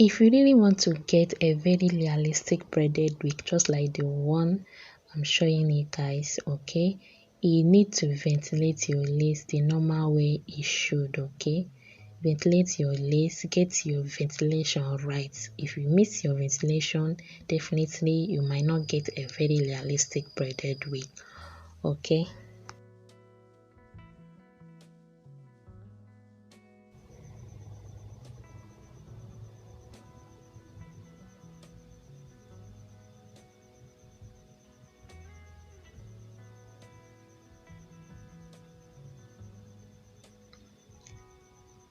If you really want to get a very realistic braided wig, just like the one I'm showing you guys, okay, you need to ventilate your lace the normal way it should, okay. Ventilate your lace, get your ventilation right. If you miss your ventilation, definitely you might not get a very realistic braided wig, okay.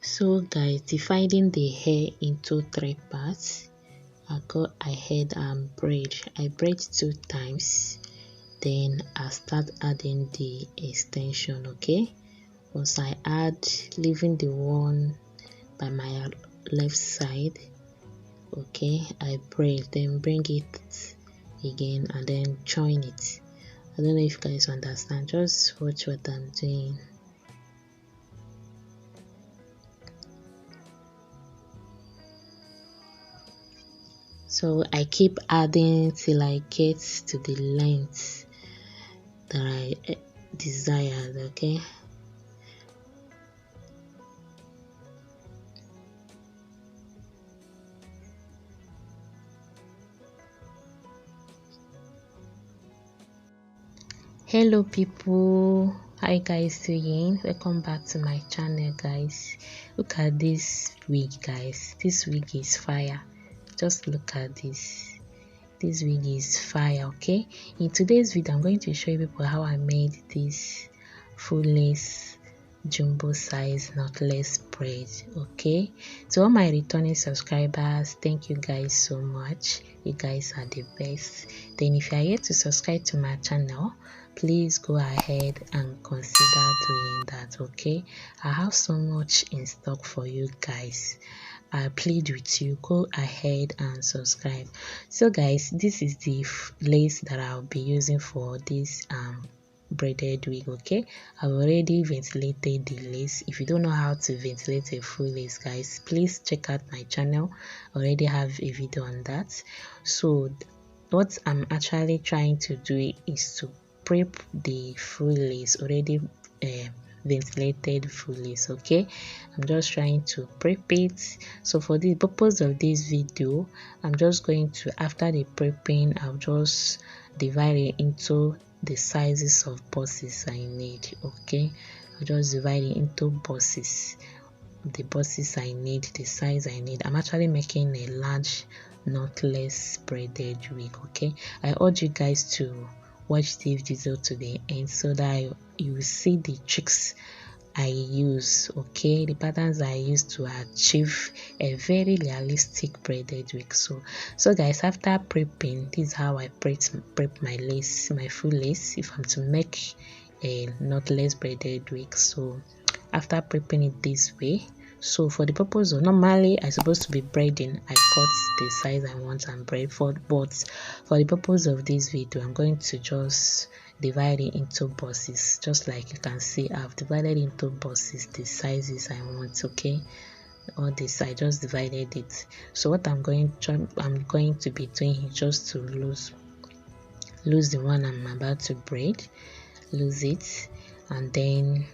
So guys, dividing the hair into 3 parts, I go ahead and braid. I braid 2 times, then I start adding the extension, okay. Once I add, leaving the one by my left side, okay, I braid, then bring it again and then join it. I don't know if you guys understand, just watch what I'm doing. So I keep adding till I get to the length that I desired, okay. Hello people, how you guys doing? Welcome back to my channel guys. Look at this wig guys, this wig is fire. Just look at this wig is fire, okay. In today's video I'm going to show you people how I made this full lace jumbo size knotless braid, okay. To all my returning subscribers, thank you guys so much, you guys are the best. Then if you are yet to subscribe to my channel, please go ahead and consider doing that, okay. I have so much in stock for you guys. I plead with you, go ahead and subscribe. So guys, this is the lace that I'll be using for this braided wig, okay. I've already ventilated the lace. If you don't know how to ventilate a full lace guys, please check out my channel. I already have a video on that. So what I'm actually trying to do is to prep the full lace, already ventilated full lace, okay. I'm just trying to prep it. So for the purpose of this video, I'm just going to, after the prepping, I'll just divide it into the sizes of bosses I need, okay. I'll just divide it into bosses, the bosses I need, the size I need. I'm actually making a large knotless braided wig, okay. I urge you guys to watch this video to the end so that you will see the tricks I use, okay, the patterns I use to achieve a very realistic braided wig. So guys, after prepping, this is how I prep my lace, my full lace, if I'm to make a knotless braided wig. So after prepping it this way, so for the purpose of, normally I supposed to be braiding, I cut the size I want and braid for, but for the purpose of this video, I'm going to just divide it into bosses. Just like you can see, I've divided into bosses the sizes I want, okay. All this I just divided it. So what I'm going to be doing is just to lose the one I'm about to braid, lose it, and then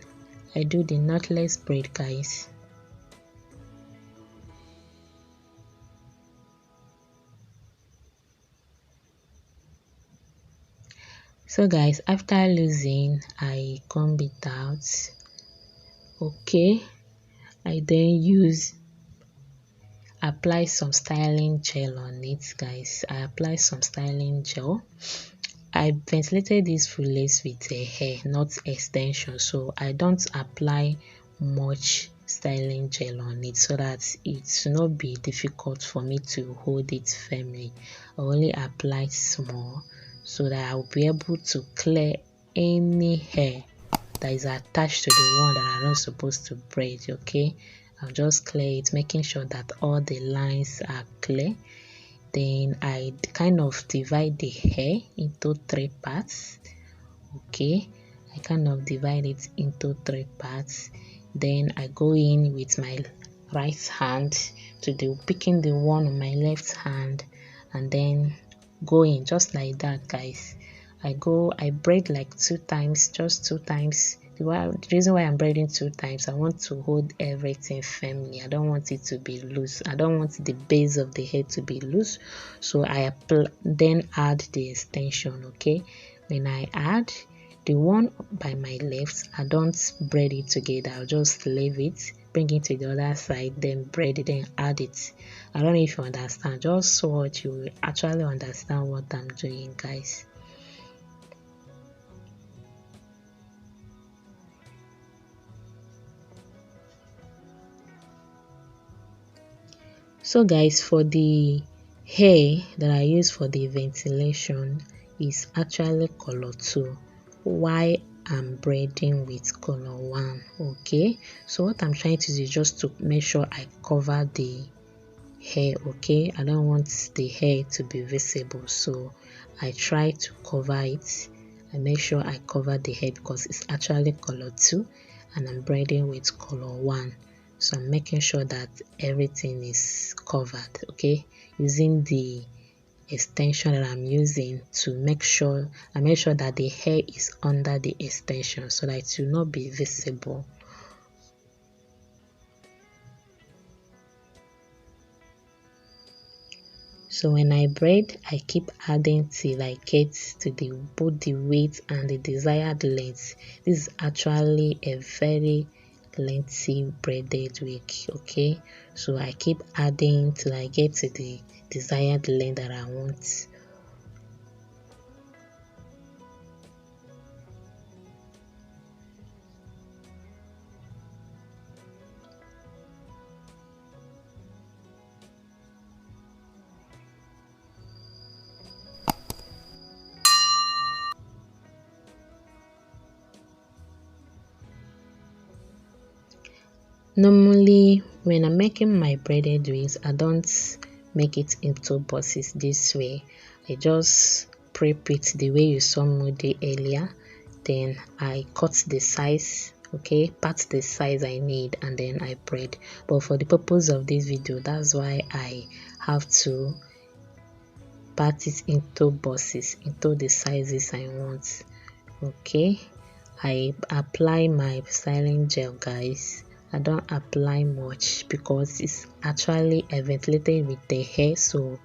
I do the knotless braid guys. So guys, after losing, I comb it out, okay. I then apply some styling gel on it guys. I apply some styling gel. I ventilated this full lace with a hair, not extension, so I don't apply much styling gel on it so that it will not be difficult for me to hold it firmly. I only apply small so that I will be able to clear any hair that is attached to the one that I'm not supposed to braid, okay. I'll just clear it, making sure that all the lines are clear. Then I kind of divide the hair into 3 parts, okay. I kind of divide it into 3 parts. Then I go in with my right hand to the picking the one on my left hand, and then going just like that, guys. I braid like 2 times, just 2 times. The reason why I'm braiding 2 times, I want to hold everything firmly. I don't want it to be loose. I don't want the base of the hair to be loose. So I then add the extension. Okay, when I add the one by my left, I don't braid it together. I'll just leave it, bring it to the other side, then braid it, then add it. I don't know if you understand. Just watch, you will actually understand what I'm doing, guys. So guys, for the hair that I use for the ventilation is actually color 2. Why I'm braiding with color 1. Okay, so what I'm trying to do is just to make sure I cover the hair. Okay, I don't want the hair to be visible, so I try to cover it. I make sure I cover the hair because it's actually color 2 and I'm braiding with color 1. So I'm making sure that everything is covered. Okay, using the extension that I'm using to make sure that the hair is under the extension so that it will not be visible. So when I braid, I keep adding till I get to both the width and the desired length. This is actually a very lengthy braided wig. Okay, so I keep adding till I get to the desired length that I want. Normally, when I'm making my braided wigs, I don't make it into boxes this way. I just prep it the way you saw me do earlier. Then I cut the size, okay, part the size I need, and then I braid. But for the purpose of this video, that's why I have to part it into boxes, into the sizes I want. Okay, I apply my styling gel, guys. I don't apply much because it's actually ventilated with the hair, so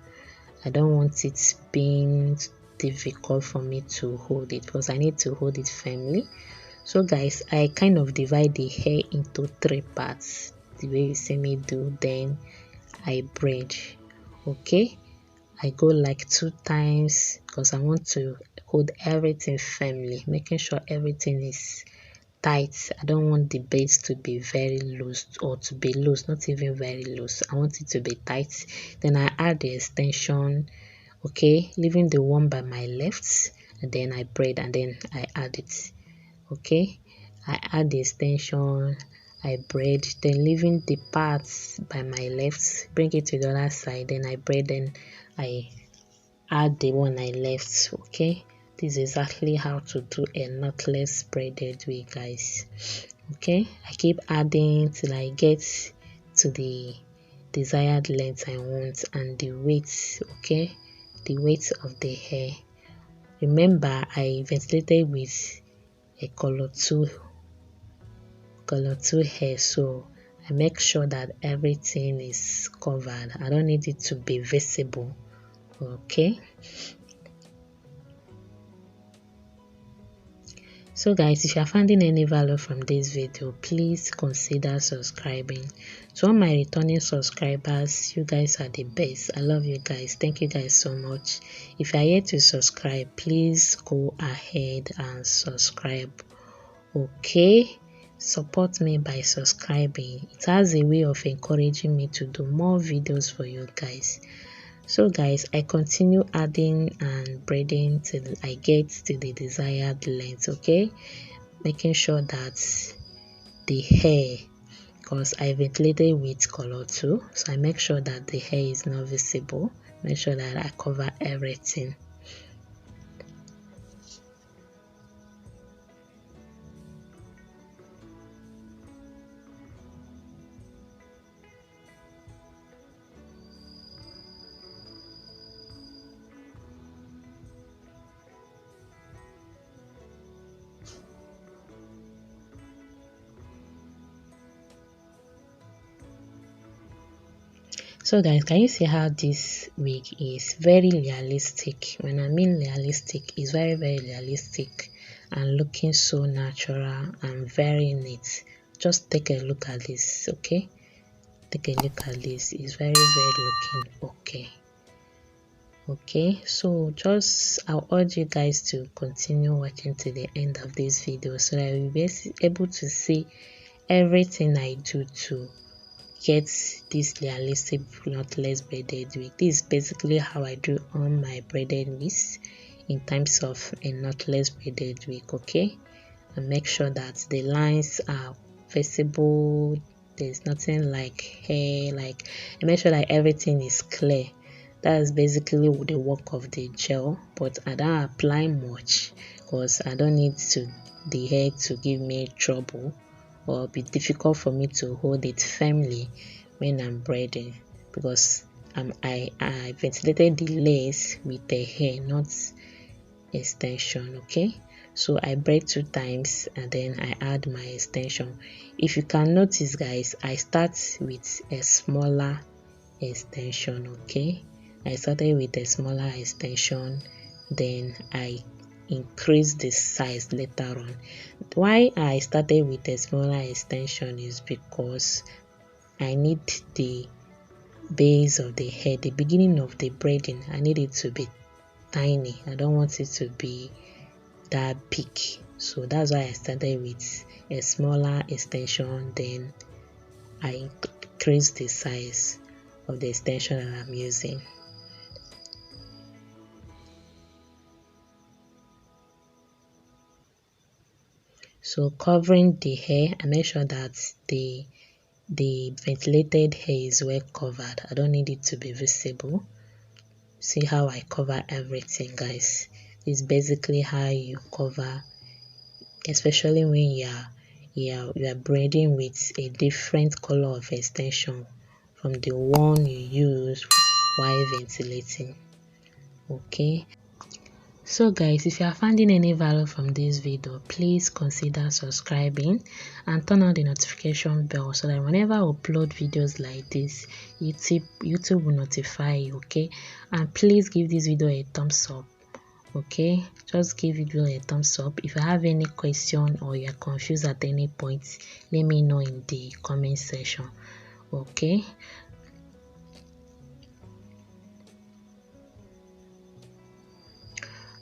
I don't want it being difficult for me to hold it because I need to hold it firmly. So guys, I kind of divide the hair into 3 parts the way you see me do, then I braid. Okay, I go like 2 times because I want to hold everything firmly, making sure everything is tight. I don't want the base to be very loose or to be loose, not even very loose. I want it to be tight. Then I add the extension, okay, leaving the one by my left, and then I braid and then I add it. Okay, I add the extension, I braid, then leaving the parts by my left, bring it to the other side, then I braid, then I add the one I left. Okay, this is exactly how to do a knotless braided wig, guys. Okay, I keep adding till I get to the desired length I want and the weight. Okay, the weight of the hair. Remember, I ventilated with a color 2 hair, so I make sure that everything is covered. I don't need it to be visible. Okay, so guys, if you are finding any value from this video, please consider subscribing. To all my returning subscribers, you guys are the best. I love you guys. Thank you guys so much. If you are yet to subscribe, please go ahead and subscribe. Okay, support me by subscribing. It has a way of encouraging me to do more videos for you guys. So guys, I continue adding and braiding till I get to the desired length. Okay, making sure that the hair, because I ventilated with color 2, so I make sure that the hair is not visible. Make sure that I cover everything. So guys, can you see how this wig is very realistic? When I mean realistic, it's very realistic and looking so natural and very neat. Just take a look at this, okay? Take a look at this. It's very looking okay. Okay, so just I'll urge you guys to continue watching to the end of this video so that you'll be able to see everything I do to get this realistic knotless braided wig. This is basically how I do on my braided wigs in terms of a knotless braided wig. Okay, and make sure that the lines are visible, there's nothing like hair, like, and make sure that everything is clear. That is basically the work of the gel, but I don't apply much because I don't need the hair to give me trouble or be difficult for me to hold it firmly when I'm braiding, because I ventilated the lace with the hair, not extension. Okay, so I braid 2 times and then I add my extension. If you can notice guys, I start with a smaller extension. Okay, I started with a smaller extension, then I increase the size later on. Why I started with a smaller extension is because I need the base of the hair, the beginning of the braiding, I need it to be tiny. I don't want it to be that big, so that's why I started with a smaller extension, then I increase the size of the extension that I'm using. So covering the hair, I make sure that the ventilated hair is well covered. I don't need it to be visible. See how I cover everything guys. It's basically how you cover, especially when you are braiding with a different color of extension from the one you use while ventilating. Okay, so guys, if you are finding any value from this video, please consider subscribing and turn on the notification bell so that whenever I upload videos like this, YouTube will notify you. Okay, and please give this video a thumbs up. Okay, just give it a thumbs up. If you have any question or you are confused at any point, let me know in the comment section. Okay,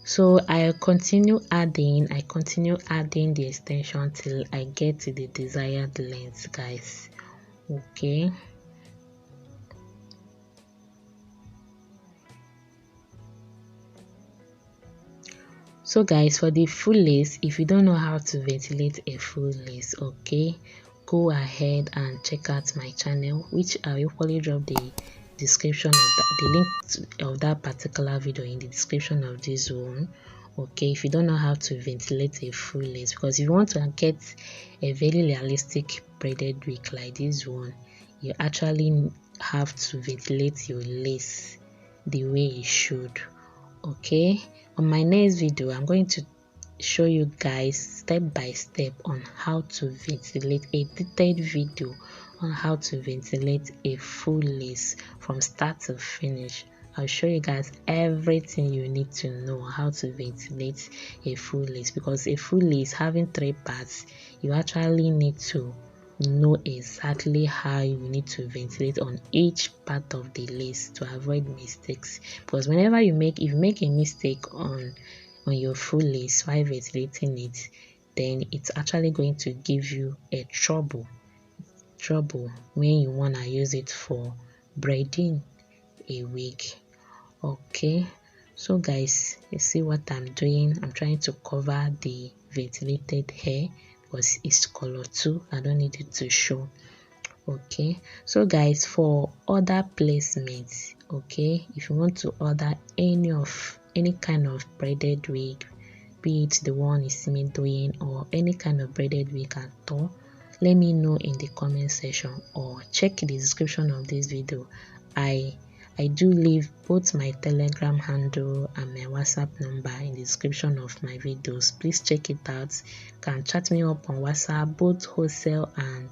so I continue adding the extension till I get to the desired length guys. Okay, so guys, for the full lace, if you don't know how to ventilate a full lace, okay, go ahead and check out my channel, which I will equally drop the description of the link of that particular video in the description of this one. Okay, if you don't know how to ventilate a full lace, because if you want to get a very realistic braided wig like this one, you actually have to ventilate your lace the way it should. Okay, on my next video I'm going to show you guys step by step on how to ventilate, a detailed video on how to ventilate a full lace from start to finish. I'll show you guys everything you need to know how to ventilate a full lace, because a full lace having 3 parts, you actually need to know exactly how you need to ventilate on each part of the lace to avoid mistakes. Because whenever if you make a mistake on your full lace while ventilating it, then it's actually going to give you a trouble when you want to use it for braiding a wig. Okay, so guys, you see what I'm doing. I'm trying to cover the ventilated hair because it's color 2. I don't need it to show. Okay, so guys, for other placements, okay, if you want to order any kind of braided wig, be it the one you see me doing or any kind of braided wig at all, let me know in the comment section or check the description of this video. I do leave both my Telegram handle and my WhatsApp number in the description of my videos. Please check it out. You can chat me up on WhatsApp, both wholesale and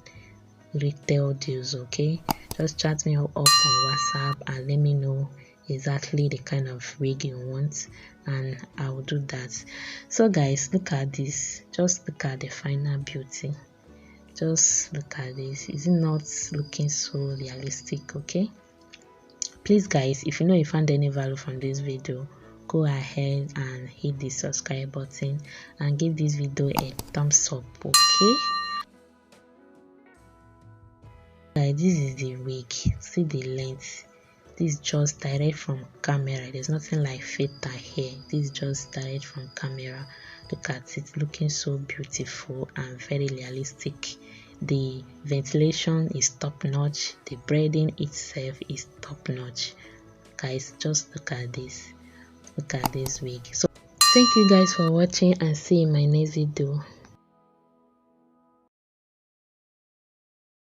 retail deals. Okay, just chat me up on WhatsApp and let me know exactly the kind of wig you want, and I will do that. So guys, look at this. Just look at the final beauty. Just look at this. Is it not looking so realistic? Okay, please guys, if you know you found any value from this video, go ahead and hit the subscribe button and give this video a thumbs up. Okay guys, this is the wig. See the length. This is just direct from camera. There's nothing like filter here. This is just direct from camera. Look at it, looking so beautiful and very realistic. The ventilation is top notch. The braiding itself is top notch. Guys, just look at this. Look at this wig. So thank you guys for watching, and see you in my next video.